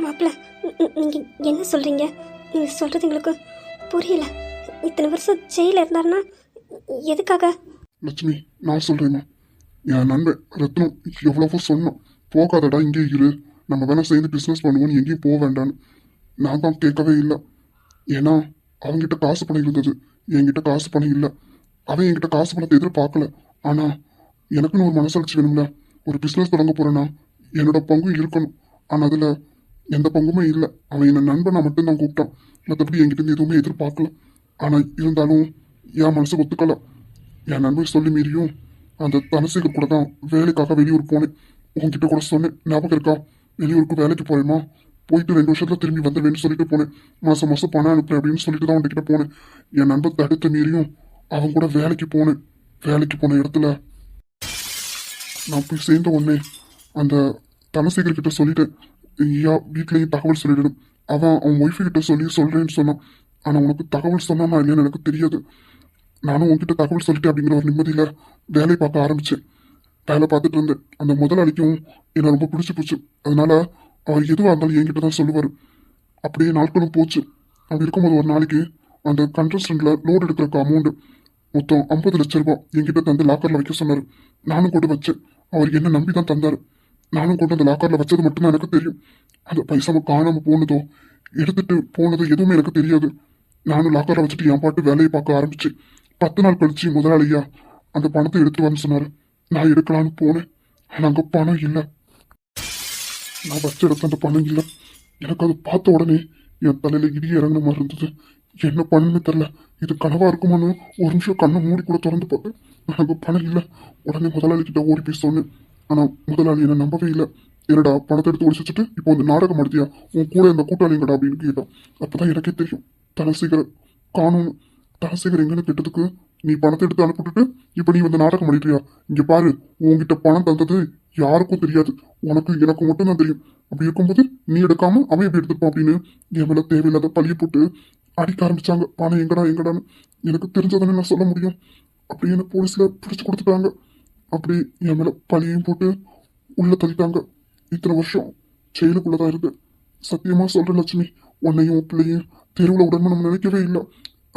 மாப்பிள்ள, நீங்கள் என்ன சொல்கிறீங்க? நீங்கள் சொல்கிறது எங்களுக்கு புரியல. இத்தனை வருஷம் ஜெயிலில் இருந்தாருன்னா எதுக்காக? லட்சுமி, நான் சொல்றேம்மா. என் நண்பன் ரத்னம் எவ்வளவோ சொன்னான், போகாதடா இங்கே இரு, நம்ம வேணா சேர்ந்து பிஸ்னஸ் பண்ணுவோன்னு, எங்கேயும் போக வேண்டான்னு. நான் தான் கேட்கவே இல்லை. ஏன்னா அவங்ககிட்ட காசு பணம் இருந்தது, என்கிட்ட காசு பணம் இல்லை. அவன் என்கிட்ட காசு பணத்தை எதிர்பார்க்கல. ஆனா எனக்குன்னு ஒரு மனசாட்சி வேணும்ல. ஒரு பிஸ்னஸ் தொடங்க போறேன்னா என்னோட பங்கும் இருக்கணும். ஆனா அதுல எந்த பங்குமே இல்லை. அவன் என்ன நண்பனா மட்டும்தான் கூப்பிட்டான், மற்றபடி என்கிட்ட இருந்து எதுவுமே எதிர்பார்க்கல. ஆனா இருந்தாலும் என் மனசு ஒத்துக்கல. என் நண்பன் சொல்லி மீறியும் அந்த தனசேகர் கூட தான் வேலைக்காக வெளியூர் போனேன். உங்ககிட்ட கூட சொன்னேன், ஞாபகம் இருக்கா? வெளியூருக்கு வேலைக்கு போறேமா, போயிட்டு 2 வருஷத்துல திரும்பி வந்துடுவேன்னு சொல்லிட்டு போனேன். மாசம் மாசம் பணம் அனுப்புறேன் அப்படின்னு சொல்லிட்டு தான் அவன்கிட்ட போனேன். என் நண்பன் தடுத்து மீறியும் அவன் கூட வேலைக்கு போனேன். வேலைக்கு போன இடத்துல நான் போய் சேர்ந்த உடனே அந்த தனசேகர் கிட்ட சொல்லிட்டேன், ஐயா வீட்லயும் தகவல் சொல்லிடணும். அவன் ஒய்ஃபு கிட்ட சொல்றேன்னு சொன்னான். ஆனா உனக்கு தகவல் சொன்னானா இல்லைன்னு எனக்கு தெரியாது. நானும் உன்கிட்ட தகவல் சொல்லிட்டேன் அப்படிங்கிற ஒரு நிம்மதியில வேலை பார்க்க ஆரம்பிச்சேன். வேலை பார்த்துட்டு இருந்தேன். அந்த முதலாளிக்கும் என்னை ரொம்ப பிடிச்சி போச்சு. அதனால அவர் எதுவாக இருந்தாலும் என்கிட்ட தான் சொல்லுவார். அப்படியே நாட்களும் போச்சு. அப்படி இருக்கும்போது ஒரு நாளைக்கு அந்த கன்ஸ்ட்ரக்ஷன்ல லோடு எடுக்கிறக்கு அமௌண்ட் மொத்தம் 50 லட்சம் ரூபாய் என்கிட்ட தந்து லாக்கர்ல வைக்க சொன்னார். நானும் கொண்டு வச்சேன். அவர் என்ன நம்பி தான் தந்தார். நானும் கொண்டு அந்த லாக்கர்ல வச்சது மட்டும்தான் எனக்கு தெரியும். அந்த பைசாவை காணாம போனதோ எடுத்துட்டு போனதோ எதுவுமே எனக்கு தெரியாது. நானும் லாக்கர்ல வச்சுட்டு என் பாட்டு வேலையை பார்க்க ஆரம்பிச்சேன். 10 நாள் கழிச்சு முதலாளியா அந்த பணத்தை எடுத்து வந்து சொன்னாரு. நான் எடுக்கலான்னு போனேன். ஆனா அங்க பணம் இல்லை. நான் வச்ச இடத்துல அந்த பணம் இல்லை. எனக்கு அதை பார்த்த உடனே என் தலையில இடி இறங்கின மாதிரி இருந்தது. என்ன பண்ணுன்னு தெரியல. இது கனவா இருக்குமான்னு ஒரு நிமிஷம் கண்ணை மூடி கூட திறந்து பார்த்தேன். எனக்கு பணம் இல்லை. உடனே முதலாளி கிட்ட ஓடி போய் சொன்னேன். ஆனா முதலாளி என்ன நம்பவே இல்லை. என்னடா பணத்தை எடுத்து ஒழிச்சு வச்சுட்டு இப்போ வந்து நாடகம் நடத்தியா, உன் கூட இந்த கூட்டாளிங்கடா அப்படின்னு கேட்டான். அப்பதான் எனக்கே தெரியும் தனசேகர் காணும். தனசேகர் எங்கன்னு கேட்டதுக்கு, நீ பணத்தை எடுத்து அனுப்பிட்டு இப்ப நீ வந்து நாடகம் பண்ணிட்டியா? இங்க பாரு, உன்கிட்ட பணம் தந்தது யாருக்கும் தெரியாது, உனக்கு எனக்கு மட்டும் தான் தெரியும். அப்படி இருக்கும்போது நீ எடுக்காம அவன் எப்படி எடுத்துப்பான் அப்படின்னு என் மேல தேவையில்லாத பழிய போட்டு அடிக்க ஆரம்பிச்சாங்க. பணம் எங்கடான்னு எனக்கு தெரிஞ்சதானே நான் சொல்ல முடியும். அப்படி என்ன போலீஸ்ல பிடிச்சு கொடுத்துட்டாங்க. அப்படி என் மேல பழியையும் போட்டு உள்ள தள்ளிட்டாங்க. இத்தனை வருஷம் ஜெயிலுக்குள்ளதான் இருக்கு. சத்தியமா சொல்றேன் லட்சுமி, உன்னையும் உன் பிள்ளையும் தெருவில் விடணும்னு நம்ம நினைக்கவே இல்லை.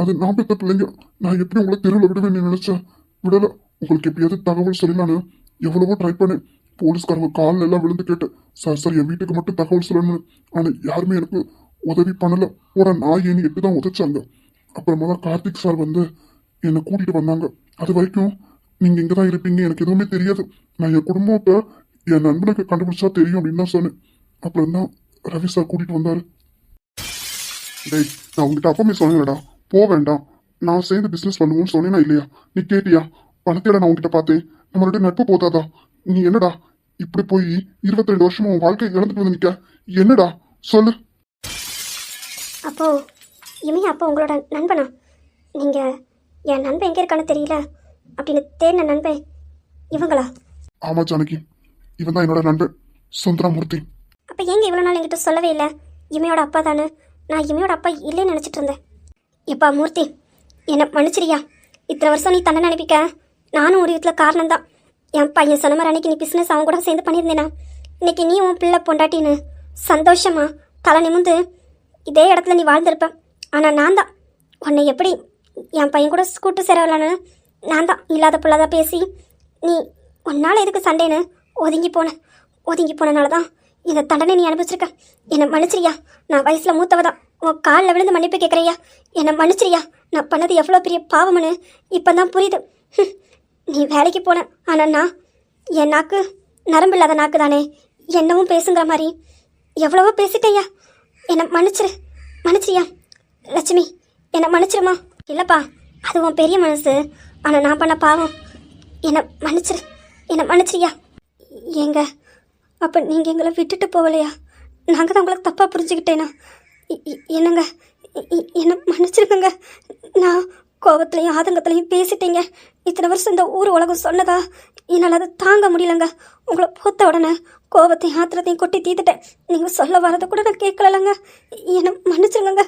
அது நான் பெற்ற பிள்ளைங்க. நான் எப்படி உங்களை தெருவில் விடுவேன்னு நினைச்சேன், விடல. உங்களுக்கு எப்படியாவது தகவல் சொல்லலான்னு எவ்வளவோ ட்ரை பண்ணேன். போலீஸ்காரங்க காலில் எல்லாம் விழுந்து கேட்டேன், சார் என் வீட்டுக்கு மட்டும் தகவல் சொல்லணும்னு. ஆனா யாருமே எனக்கு உதவி பண்ணல. ஒரு நாயின்னு 8 தான் உதைச்சாங்க. அப்புறமா தான் கார்த்திக் சார் வந்து என்னை கூட்டிட்டு வந்தாங்க. அது வரைக்கும் நீங்க இங்கதான் இருப்பீங்க எனக்கு எதுவுமே தெரியாது. நான் என் குடும்பத்தை என் நண்பனுக்கு கண்டுபிடிச்சா தெரியும் அப்படின்னு தான் சொன்னேன். அப்புறம் தான் ரவி சார் கூட்டிட்டு வந்தாரு. டேய், நான் உங்ககிட்ட அப்பமே சொன்னேன்டா, போக வேண்டாம், நான் சேர்ந்து பிசினஸ் பண்ணுவோம்னு சொன்னேனா இல்லையா? நீ கேட்டியா? பணத்தையோட நான் உங்ககிட்ட பார்த்தேன். நம்மளுடைய நட்பு போதாதா? நீ என்னடா இப்படி போய் 22 வருஷமா உன் வாழ்க்கை இழந்துட்டு வந்து நிக்க? என்னடா சொல்லு. அப்போ இமையா அப்போ உங்களோட நண்பனா? நீங்க என் நண்பன் எங்கே இருக்கான்னு தெரியல அப்படின்னு தேடின நண்பன் இவங்களா? ஆமா ஜானகி, இவன் தான் என்னோட நண்பன் சுந்தரமூர்த்தி. அப்போ ஏங்க இவ்வளோ நாள் என்கிட்ட சொல்லவே இல்லை? இமையோட அப்பா தானே? நான் இமையோட அப்பா இல்லைன்னு நினச்சிட்டு இருந்தேன். எப்பா மூர்த்தி, என்னை மன்னிச்சிரியா. இத்தனை வருஷம் நீ தண்டனை அனுப்பிக்க நானும் ஒரு விதத்தில் காரணம்தான். என் பையன் சொன்ன மாதிரி அன்னைக்கு நீ பிஸ்னஸ் அவன் கூட சேர்ந்து பண்ணியிருந்தேனா, இன்னைக்கு நீ உன் பிள்ளை பொண்டாட்டின்னு சந்தோஷமா தலை நிமிந்து இதே இடத்துல நீ வாழ்ந்திருப்ப. ஆனால் நான் தான் உன்னை எப்படி என் பையன் கூட கூட்டு சேரலான்னு நான் தான் இல்லாத பொல்லாத பேசி நீ உன்னால் எதுக்கு சண்டேன்னு ஒதுங்கி போனனால தான் இந்த தண்டனை நீ அனுபவிச்சிருக்க. என்னை மன்னிச்சிரியா. நான் வயசில் மூத்தவ தான். உன் காலில் விழுந்து மன்னிப்பு கேட்குறியா? என்னை மன்னிச்சிரியா. நான் பண்ணது எவ்வளோ பெரிய பாவம்னு இப்போ தான் புரியுது. நீ வேலைக்கு போன, ஆனால் நான் என் நாக்கு நரம்பு இல்லாத நாக்கு தானே, என்னவும் பேசுங்கிற மாதிரி எவ்வளவோ பேசிட்டேயா. என்னை மன்னிச்சிரியா. லட்சுமி, என்னை மன்னிச்சிருமா. இல்லைப்பா, அது உன் பெரிய மனசு. ஆனால் நான் பண்ண பாவம். என்னை மன்னிச்சிரியா. ஏங்க, அப்போ நீங்கள் எங்களை விட்டுட்டு போகலையா? நாங்கள் தான் உங்களுக்கு தப்பாக புரிஞ்சுக்கிட்டேனா? என்னங்க, என்னை மன்னிச்சிருக்கங்க. நான் கோபத்துலையும் ஆதங்கத்துலையும் பேசிட்டேங்க. இத்தனை வருஷம் இந்த ஊர் உலகம் சொன்னதா என்னால் அதை தாங்க முடியலங்க. உங்களை பொத்த உடனே கோபத்தையும் ஆத்திரத்தையும் கொட்டி தீத்துட்டேன். நீங்கள் சொல்ல வரதை கூட நான் கேட்கலங்க. என்னை மன்னிச்சிருங்க.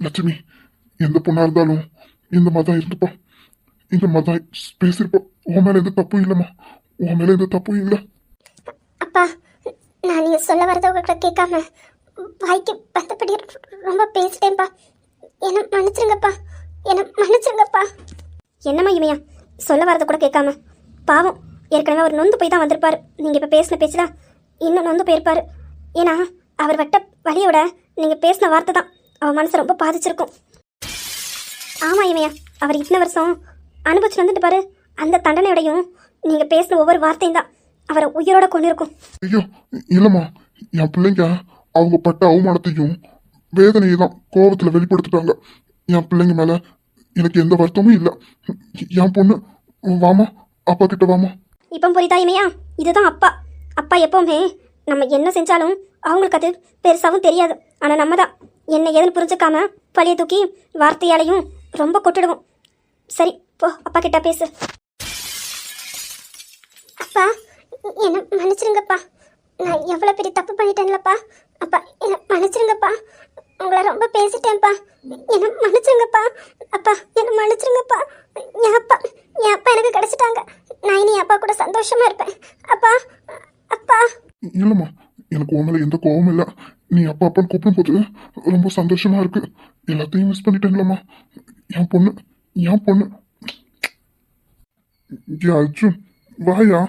லட்சுமி, எந்த பொண்ணா இருந்தாலும் இந்த மாதிரி தான் இருந்துப்பா, இந்த மாதிரி தான் பேசியிருப்போம். உன் மேல எந்த தப்பும் இல்லைம்மா, உன் மேல எந்த தப்பும் இல்லை. அப்பா, நான் நீங்கள் சொல்ல வரத உங்கள்கிட்ட கேட்காம வாய்க்கு பத்தபடி ரொம்ப பேசிட்டேன்ப்பா. என்னை மன்னிச்சிருங்கப்பா, என்னை மன்னிச்சிருங்கப்பா. என்னம்மா இமையா, சொல்ல வரத கூட கேட்காம? பாவம், ஏற்கனவே அவர் நொந்து போய் தான் வந்திருப்பாரு. நீங்கள் இப்போ பேசின பேச்சுல இன்னும் நொந்து போயிருப்பாரு. ஏன்னா அவர் வட்ட வழியோட நீங்கள் பேசின வார்த்தை தான் அவன் மனசை ரொம்ப பாதிச்சிருக்கும். ஆமாம் இமையா, அவர் இத்தனை வருஷம் அனுபவிச்சு வந்துட்டு பாரு, அந்த தண்டனையோடையும் நீங்கள் பேசின ஒவ்வொரு வார்த்தையும் தான் அவரை உயிரோட கொண்டு இருக்கும். ஐயோ இல்லம்மா, என் பிள்ளைங்க அவங்க பட்ட அவமானத்தையும் வேதனையை தான் கோபத்துல வெளிப்படுத்திட்டாங்க. என் பிள்ளைங்க மேல எனக்கு எந்த வருத்தமும் இல்லை. என் பொண்ணு வாமா, அப்பா கிட்ட வாமா. இப்போ புரியுதா இமையா? இதுதான் அப்பா. அப்பா எப்பவுமே நம்ம என்ன செஞ்சாலும் அவங்களுக்கு அது பெருசாகவும் தெரியாது. ஆனால் நம்ம தான் என்ன ஏதுன்னு புரிஞ்சுக்காம பழிய தூக்கி வார்த்தையாலையும் ரொம்ப கொட்டிடுவோம். சரி போ, அப்பா கிட்ட பேசு. அப்பா, என்னை மன்னிச்சிருங்கப்பா. நான் எவ்வளோ பெரிய தப்பு பண்ணிட்டேன்லப்பா. அப்பா என்னை மன்னிச்சிருங்கப்பா. உங்களை ரொம்ப பேசிட்டேன்ப்பா. என்னை மன்னிச்சிருங்கப்பா. அப்பா என்னை மன்னிச்சிருங்கப்பா. என் அப்பா எனக்கு கிடைச்சிட்டாங்க. நான் இனி அப்பா கூட சந்தோஷமா இருப்பேன். அப்பா, அப்பா. இல்லம்மா, எனக்கு உன் மேல எந்த கோபமும் இல்லை. நீ அப்பா அப்பான்னு கூப்பிடும் போது ரொம்ப சந்தோஷமா இருக்கு. எல்லாத்தையும் மிஸ் பண்ணிட்டேங்களம்மா. என் பொண்ணு, என் பொண்ணு. ஏ அர்ஜுன், வாயா.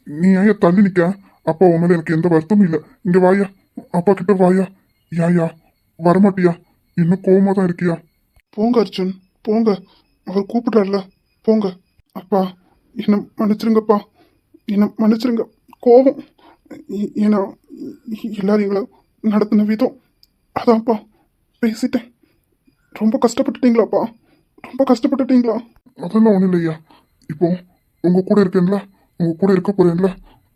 நீ ஏன் தள்ளி நிக்க? அப்பா உன் மேல எனக்கு எந்த வருத்தமும் இல்லை. இங்க வாயா, அப்பா கிட்ட வாயா. யாயா வரமாட்டியா? இன்னும் கோவமா தான் இருக்கியா? போங்க அர்ஜுன், போங்க. அவர் கூப்பிடுறாருல, போங்க. அப்பா என்ன மன்னிச்சிருங்கப்பா, என்ன மன்னிச்சிருங்க. கோபம் ஏன்னா எல்லாரும் எங்களை நடத்தின விதம் அதான்ப்பா பேசிட்டேன். ரொம்ப கஷ்டப்பட்டுட்டீங்களாப்பா, ரொம்ப கஷ்டப்பட்டுட்டீங்களா? அதெல்லாம் ஒன்றும் இல்லையா. இப்போ உங்க கூட இருக்கேன்ல, உங்க கூட இருக்க போறேன்ல,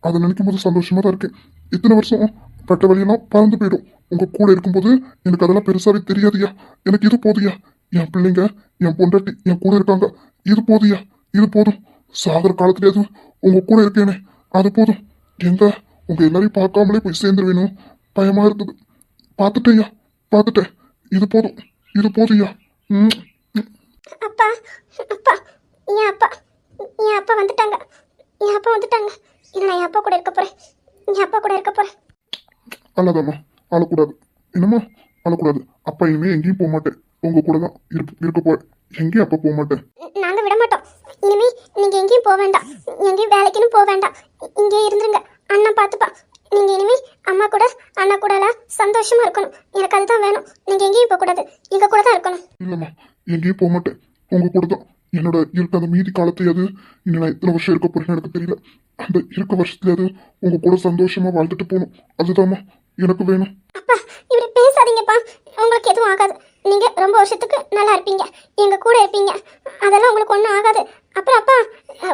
அதை நினைக்கும் போது சந்தோஷமா தான் இருக்கேன். இத்தனை வருஷம் பட்ட வழியெல்லாம் பறந்து போயிடும். உங்க கூட இருக்கும்போது எனக்கு அதெல்லாம் பெருசாவே தெரியாதுயா. எனக்கு இது போதுயா. என் பிள்ளைங்க, என் பொண்டாட்டி என் கூட இருக்காங்க. இது போதுயா, இது போதும். சாகர காலத்துலயாவது உங்க கூட இருக்கேனே, அது போதும். எங்க உங்க எல்லாரையும் பார்க்காமலே போய் சேர்ந்துருவேணும் பயமா இருக்குது. பார்த்துட்டேயா, பார்த்துட்டேன். இது போதும், இது போதுயா. அப்பா, அப்பா, என் அப்பா வந்துட்டாங்க. என் அப்பா வந்துட்டாங்க. இல்லை, நான் என் அப்பா கூட இருக்க போறேன். என் அப்பா கூட இருக்க போறேன். அழாதாம்மா, அழக்கூடாது. என்னம்மா அழக்கூடாது. அப்பா இனிமே எங்கேயும் போக மாட்டேன். உங்க கூட தான் இருக்க போறேன். எங்கேயும் அப்பா போக மாட்டேன். நாங்க விட மாட்டோம். இனிமே நீங்க எங்கேயும் போக வேண்டாம், எங்கேயும் வேலைக்குன்னு போக வேண்டாம். இங்கே இருந்துருங்க. அண்ணா பார்த்துப்பா. நீங்க இனிமே அம்மா கூட அண்ணா கூட எல்லாம் சந்தோஷமா இருக்கணும். எனக்கு அதுதான் வேணும். நீங்க எங்கேயும் போக கூடாது, எங்க கூட தான் இருக்கணும். இல்லம்மா, எங்கேயும் போக மாட்டேன். உங்க கூட தான் என்னோட இருக்க அந்த மீதி காலத்தையாவது இன்னும் நான் எத்தனை வருஷம் இருக்க போறேன்னு எனக்கு தெரியல. அந்த இருக்க வருஷத்துலயாவது உங்க கூட சந்தோஷமா வாழ்ந்துட்டு போகணும். அதுதாம்மா எனக்கு வேணும். அப்பா இப்படி பேசாதீங்கப்பா. உங்களுக்கு எதுவும் ஆகாது. நீங்க ரொம்ப வருஷத்துக்கு நல்லா இருப்பீங்க, எங்க கூட இருப்பீங்க. அதெல்லாம் உங்களுக்கு ஒன்றும் ஆகாது. அப்புறம் அப்பா,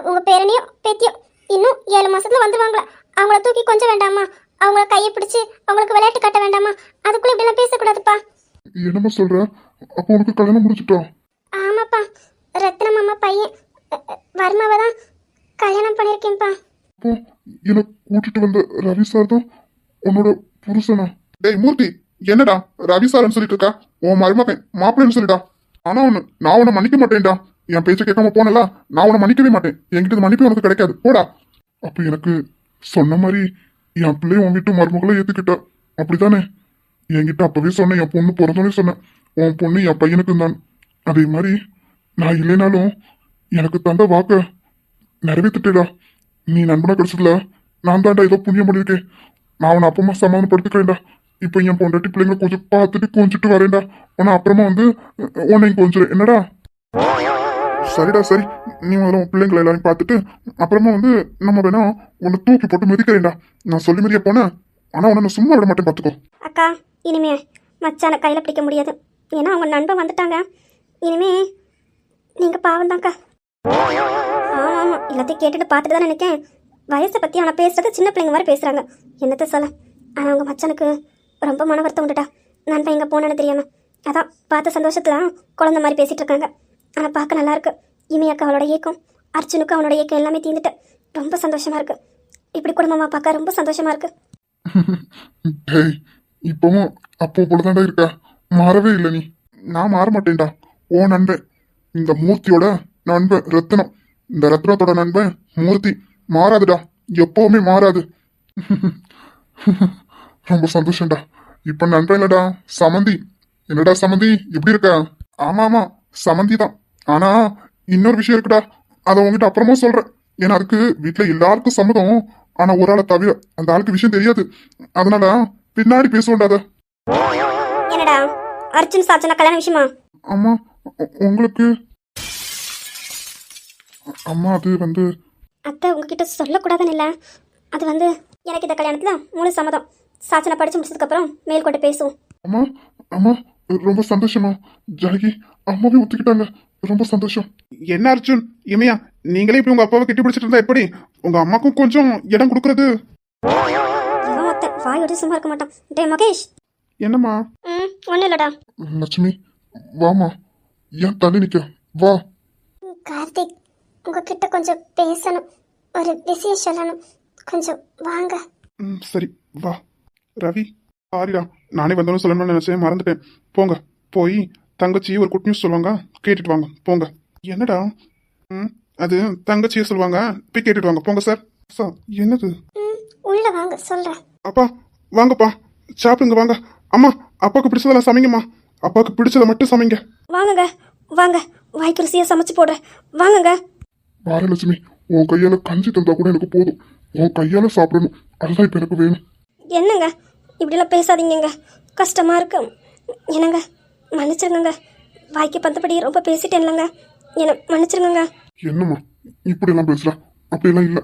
உங்க பேரனையோ பேத்தியோ இன்னும் 7 மாசத்துல வந்துருவாங்களா? அவங்கள தூக்கி கொஞ்சம் வேண்டாமா? அவங்கள கையை பிடிச்சு அவங்களுக்கு விளையாட்டு காட்ட வேண்டாமா? அதுக்குள்ள இப்படிலாம் பேசக்கூடாதுப்பா. என்னம்மா சொல்ற? அப்போ உனக்கு கல்யாணம் முடிச்சிட்டோம்? ஆமாப்பா, ரத்னம் அம்மா பையன் வர்மாவை தான் கல்யாணம் பண்ணியிருக்கேன்ப்பா. அப்போ எனக்கு கூட்டிட்டு வந்த ரவி சார் தான் உன்னோட புருஷனா? டேய் மூர்த்தி, என்னடா ரவி சார்னு சொல்லிட்டு இருக்கா? உன் மருமகன் மாப்பிள்ளைன்னு சொல்லிடா. ஆனா நான் உன்னை மன்னிக்க மாட்டேன்டா. என் பேச்சை கேட்காம போனல, நான் உன்னை மன்னிக்கவே மாட்டேன். என்கிட்ட மன்னிப்பு உனக்கு கிடைக்காது, போடா. அப்ப எனக்கு சொன்ன மாதிரி என் பிள்ளைய உன் வீட்டு மருமகளை ஏத்துக்கிட்ட, அப்படித்தானே? என்கிட்ட அப்பவே சொன்னேன், என் பொண்ணு பிறந்தோன்னே சொன்னேன், உன் பொண்ணு என் பையனுக்கு தான். அதே மாதிரி நான் இல்லைனாலும் எனக்கு தந்த வாக்க நிறைவேற்றிட்டேடா. நீ நண்பனா கிடைச்சதுல நான் தான்டா ஏதோ புண்ணியம் பண்ணியிருக்கேன். நான் அவனை அப்பமா சமாதானப்படுத்திக்கிறேன்டா. இப்போ என் பொண்டாட்டி பிள்ளைங்களை கொஞ்சம் பார்த்துட்டு கொஞ்சிட்டு வரேன்டா. உன்னை அப்புறமா வந்து உன்னையும் கொஞ்சம் என்னடா? சரிடா சரி, நீ முதல்ல உன் பிள்ளைங்களை எல்லாரையும் பார்த்துட்டு அப்புறமா வந்து நம்ம வேணா உன்னை தூக்கி போட்டு மிதிக்கிறேன்டா. நான் சொல்லி மாதிரியே போனேன், ஆனால் உன்னை நான் சும்மா விட மாட்டேன், பார்த்துக்கோ. அக்கா, இனிமே மச்சானை கையில் பிடிக்க முடியாது. ஏன்னா அவங்க நண்பன் வந்துட்டாங்க. இனிமே நீங்கள் பாவம் தான்க்கா. ஆமாம் ஆமாம், எல்லாத்தையும் கேட்டுட்டு பார்த்துட்டு தான் நினைக்கேன். வயசை பற்றி ஆனால் பேசுறது சின்ன பிள்ளைங்க மாதிரி பேசுகிறாங்க. என்னத்த சொல்ல. ஆனால் அவங்க மச்சானுக்கு ரொம்ப மன வருத்தம் உண்டுட்டா. நண்பன் எங்கே போனேன்னு தெரியாமல். அதான் பார்த்த சந்தோஷத்தில் குழந்த மாதிரி பேசிகிட்டு இருக்காங்க. ஆனால் பார்க்க நல்லா இருக்கு. இமையாக்கா அவளோட ஏக்கம், அர்ஜுனுக்கு அவனோட ஏக்கம் எல்லாமே தீர்ந்துட்டு ரொம்ப சந்தோஷமா இருக்கு. இப்படி குடும்பமாக பார்க்க ரொம்ப சந்தோஷமா இருக்கு. டேய், இப்பவும் அப்போ போலதான்டா இருக்கா, மாறவே இல்லை நீ. நான் மாற மாட்டேன்டா. ஓ நண்பன், இந்த மூர்த்தியோட நண்பன் ரத்னம், இந்த ரத்னத்தோட நண்பன் மூர்த்தி மாறாதுடா, எப்பவுமே மாறாது. ரொம்ப சந்தோஷம்டா. இப்ப நண்பன் இல்லடா, சமந்தி. என்னடா சமந்தி, எப்படி இருக்க? ஆமா ஆமா, சமந்தி தான். ஆனா இன்னொரு விஷயம் இருக்குடா, அதை உங்ககிட்ட அப்புறமா சொல்றேன். ஏன்னா அதுக்கு வீட்டுல எல்லாருக்கும் சம்மதம். ஆனா ஒரு ஆளை தவிர அந்த ஆளுக்கு விஷயம் தெரியாது. அதனால பின்னாடி பேசுவோம்டா அதை. என்னடா அர்ஜுன் சாச்சனா கல்யாண விஷயமா? அம்மா, உங்களுக்கு அம்மா அது வந்து அத்தை உங்ககிட்ட சொல்லக்கூடாதுன்னு இல்லை. அது வந்து எனக்கு இந்த கல்யாணத்தில் முழு சம்மதம். சாச்சனை படித்து முடிச்சதுக்கப்புறம் மேல்கொண்டு பேசுவோம். அம்மா அம்மா, ரொம்ப சந்தோஷமா. ஜானகி அம்மாவே ஒத்துக்கிட்டாங்க. ரொம்ப சந்தோஷம். என்ன அர்ஜுன், இமையா, நீங்களே இப்படி உங்க அப்பாவை கட்டி பிடிச்சிட்டு இருந்தா எப்படி? உங்க அம்மாக்கும் கொஞ்சம் இடம் கொடுக்கறது. இவன் அத்தை வாயோட சும்மா இருக்க மாட்டான். டே மகேஷ். என்னம்மா? ஒன்றும் இல்லைடா. லட்சுமி வாமா, ஏன் தள்ளி நிக்க, வா. கார்த்திக், உங்ககிட்ட கொஞ்சம் பேசணும். ஒரு விஷயம் சொல்லணும். கொஞ்சம் வாங்க. சரி வா. ரவி, சாரிடா, நானே வந்தோன்னு சொல்லணும்னு நினைச்சேன், மறந்துட்டேன். போங்க, போய் தங்கச்சி ஒரு குட் நியூஸ் சொல்லுவாங்க, கேட்டுட்டு வாங்க. போங்க. என்னடா? அது தங்கச்சியே சொல்லுவாங்க, போய் கேட்டுட்டு வாங்க. போங்க சார். சார் என்னது? உள்ள வாங்க சொல்றேன். அப்பா வாங்கப்பா, சாப்பிடுங்க வாங்க. அம்மா, அப்பாவுக்கு பிடிச்சதெல்லாம் சமைங்கம்மா. அப்பாவுக்கு பிடிச்சதை மட்டும் சமைங்க. வாங்குங்க வாங்க, வாய்க்கு ருசியாக சமைச்சு போடுறேன். வாங்குங்க. பாரலட்சுமி, உன் கையால கஞ்சி தந்தா கூட எனக்கு போதும். உன் கையால சாப்பிடணும், அதுதான் இப்ப எனக்கு வேணும். என்னங்க இப்படிலாம் பேசாதீங்கங்க, கஷ்டமா இருக்கு. என்னங்க மன்னிச்சிருங்க, வாய்க்கு பந்தபடி ரொம்ப பேசிட்டேன்லங்க, என்ன மன்னிச்சிருங்க. என்னம்மா இப்படி எல்லாம் பேசுற? அப்படியெல்லாம் இல்ல.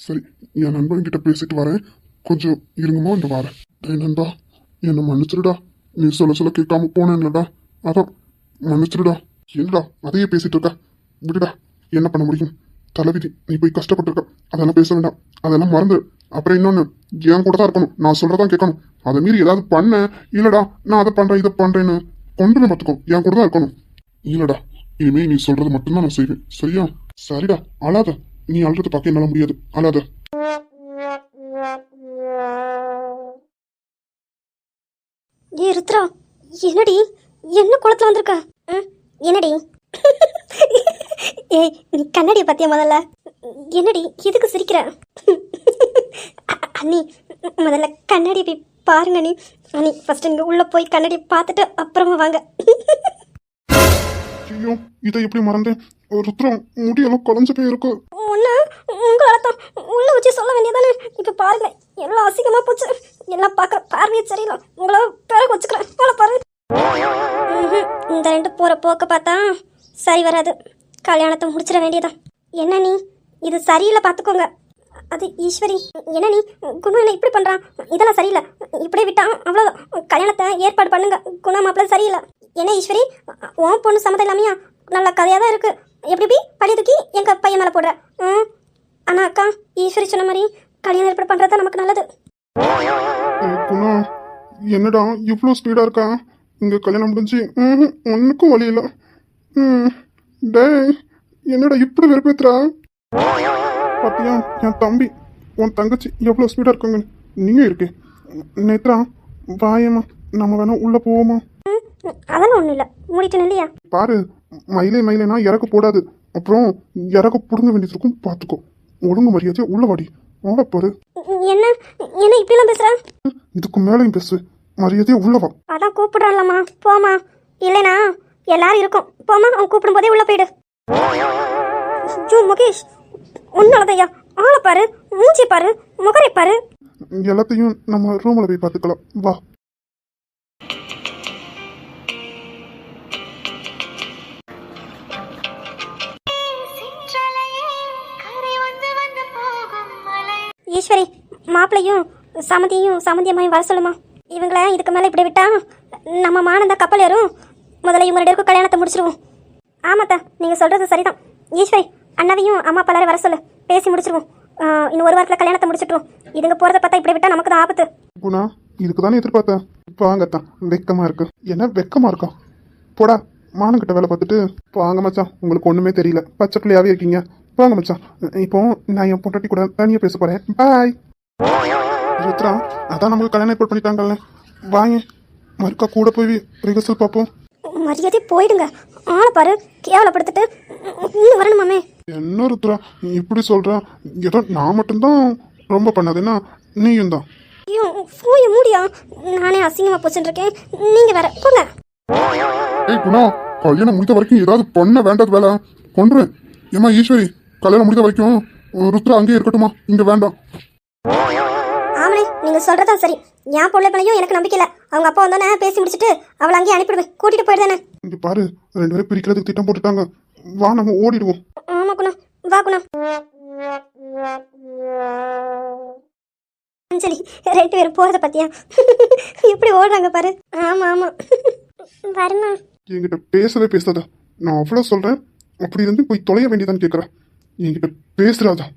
சரி, என் நண்பன் கிட்ட பேசிட்டு வரேன், கொஞ்சம் இருங்கம்மா, இந்த வாரேன். டேய் நண்பா, என்ன மன்னிச்சிருடா. நீ சொல்ல கேட்காம போனேன்லடா, அதான் மன்னிச்சிருடா. என்னடா அதையே பேசிட்டு இருக்க? விடுடா, என்ன பண்ண முடியும்? தலைவிதி, நீ போய் கஷ்டப்பட்டிருக்க, அதெல்லாம் பேச வேண்டாம். அதெல்லாம் மறந்து. அப்புறம் இன்னொன்னு, என் கூட தான் இருக்கணும், நான் சொல்றதான் கேட்கணும். அதை மீறி ஏதாவது பண்ண, இல்லடா நான் அதை பண்றேன் இதை பண்றேன்னு கொண்டு பார்த்துக்கோ, என் கூட தான் இருக்கணும். இல்லடா, இனிமே நீ சொல்றது மட்டும்தான் நான் செய்வேன், சரியா? சரிடா, அழாத. நீ அழுறது பார்க்க என்னால முடியாது, அழாத. ஏ ருத்ரா, என்னடி என்ன குளத்துல வந்திருக்க? என்னடி? ஏய், நீ கண்ணாடியை பார்த்தியா முதல்ல? என்னடி எதுக்கு சிரிக்கிற? அண்ணி, முதல்ல கண்ணாடியை போய் பாருங்க நீ. அண்ணி ஃபர்ஸ்ட் இங்கே உள்ளே போய் கண்ணாடியை பார்த்துட்டு அப்புறமா வாங்க. ஐயோ, இதை எப்படி மறந்தேன்? ருத்ரம், முடியெல்லாம் குழஞ்சு போய் இருக்கு. ஒன்று உங்களால் தான் உள்ள வச்சு சொல்ல வேண்டியதானே. இப்போ பாருங்க, எல்லாம் அசிங்கமாக போச்சு. எல்லாம் பார்க்குற பார்வையே சரியில்லை. உங்களை பிறகு வச்சுக்கிறேன், உங்களை பாரு. இந்த ரெண்டு போகிற போக்க பார்த்தா சரி வராது. கல்யாணத்தை முடிச்சிட வேண்டியதான். என்ன நீ, இது சரியில்லை பார்த்துக்கோங்க. அது ஈஸ்வரி, என்ன நீ குணம் என்ன இப்படி பண்ணுறான்? இதெல்லாம் சரியில்லை, இப்படியே விட்டான் அவ்வளோதான். கல்யாணத்தை ஏற்பாடு பண்ணுங்க. குணம் மாப்பிள்ள சரியில்லை. என்ன ஈஸ்வரி, உன் பொண்ணு சம்மதம் இல்லாமையா? நல்ல கதையாக தான் இருக்குது. எப்படி படி தூக்கி எங்கள் பையன் மேலே போடுற? ஆனால் அக்கா, ஈஸ்வரி சொன்ன மாதிரி கல்யாணம் ஏற்பாடு பண்ணுறது தான் நமக்கு நல்லது. குணா, என்னடா இவ்வளோ ஸ்பீடாக இருக்கா? இங்கே கல்யாணம் முடிஞ்சு ஒன்றுக்கும் வழி இல்லை. டேய், என்னடா இப்படி வெறுப்பேத்துறா? பார்த்தியா என் தம்பி, உன் தங்கச்சி எவ்வளோ ஸ்பீடாக இருக்காங்க. நீங்கள் இருக்கே நேத்ரா, வாயம்மா, நம்ம வேணா உள்ளே போவோமா? அதெல்லாம் ஒன்றும் இல்லை, மூடிட்டு இல்லையா? பாரு, மயிலேனா இறக்க போடாது, அப்புறம் இறக்க பிடுங்க வேண்டியது இருக்கும், பார்த்துக்கோ. ஒழுங்கு மரியாதையா உள்ள வாடி. வாங்க பாரு. என்ன என்ன இப்படிலாம் பேசுற? இதுக்கு மேலேயும் பேசு, மரியாதையா உள்ள வா. அதான் கூப்பிடுறான்லம்மா, போமா. இல்லைனா எல்லாரும் இருக்கும், போமா. அவன் கூப்பிடும் போதே உள்ள போயிடு. ஜோ முகேஷ், உன்னாலதையா? ஆளை பாரு, மூஞ்சி பாரு, முகரை பாரு. எல்லாத்தையும் நம்ம ரூம்ல போய் பார்த்துக்கலாம், வா. ஈஸ்வரி, மாப்பிள்ளையும் சமந்தியம்மையும் வர சொல்லுமா. இவங்கள இதுக்கு மேலே இப்படி விட்டா நம்ம மானந்தா கப்பல் ஏறும். முதல்ல இவங்க ரெண்டு பேருக்கும் கல்யாணத்தை முடிச்சிருவோம். ஆமாத்தா, நீங்கள் சொல்கிறது சரிதான். ஈஸ்வரி, அண்ணாவையும் அம்மா அப்பா எல்லாரும் வர சொல்லு, பேசி முடிச்சிருவோம். இன்னும் ஒரு வாரத்தில் கல்யாணத்தை முடிச்சிட்டுருவோம். இதுங்க போகிறத பார்த்தா இப்படி விட்டா நமக்கு தான் ஆபத்து. குணா, இதுக்கு தானே எதிர்பார்த்தேன். வாங்கத்தான், வெக்கமாக இருக்கு. என்ன வெக்கமாக இருக்கா? போடா, மானங்கிட்ட வேலை பார்த்துட்டு வாங்க மச்சான். உங்களுக்கு ஒன்றுமே தெரியல, பச்சை பிள்ளையாவே இருக்கீங்க. வாங்க மச்சான். இப்போ நான் என் பொண்டாட்டி கூட தனியாக பேச போகிறேன். பாய். ருத்ரா, அதான் நமக்கு கல்யாணம் ஏற்பாடு பண்ணிட்டாங்கல்ல, வாங்க மறுக்கா கூட போய் ரிஹர்சல் பார்ப்போம். மரியாதை போயிடுங்க. ஆளை பாரு, கேவலப்படுத்திட்டு இன்னும் வரணுமாமே. என்ன ருத்ரா இப்படி சொல்கிறேன்? ஏதோ நான் மட்டும்தான் ரொம்ப பண்ணாதுன்னா நீயும் தான். ஐயோ போய மூடியா, நானே அசிங்கமா போச்சுட்டு இருக்கேன், நீங்க வேற போங்க. ஏய் குணா, கல்யாணம் முடித்த வரைக்கும் ஏதாவது பண்ண வேண்டாத வேலை கொண்டுருவேன். ஏமா ஈஸ்வரி, கல்யாணம் முடித்த வரைக்கும் ருத்ரா அங்கேயே இருக்கட்டுமா, இங்க வேண்டாம். ஆமனே, நீங்க சொல்றதா சரி. என் பொண்ணு பிள்ளையும் எனக்கு நம்பிக்கை இல்லை. அவங்க அப்பா வந்தானே பேசி முடிச்சுட்டு அவளை அங்கேயே அனுப்பிடுவேன், கூட்டிட்டு போயிடுதானே. இங்க பாரு, 2 பேரும் பிரிக்கிறதுக்கு திட்டம் போட்டுட்டாங்க. வா நம்ம ஓடிடுவோம். ஆமா குணா, வா குணா. அஞ்சலி 2 பேரும் போறத பத்தியா எப்படி ஓடுறாங்க பாரு. ஆமா ஆமா வருமா. என்கிட்ட பேசவே பேசாத. நான் அவ்வளோ சொல்றேன், அப்படி இருந்து போய் தொலைய வேண்டியதான்னு கேட்குறேன். என்கிட்ட பேசுறாதா?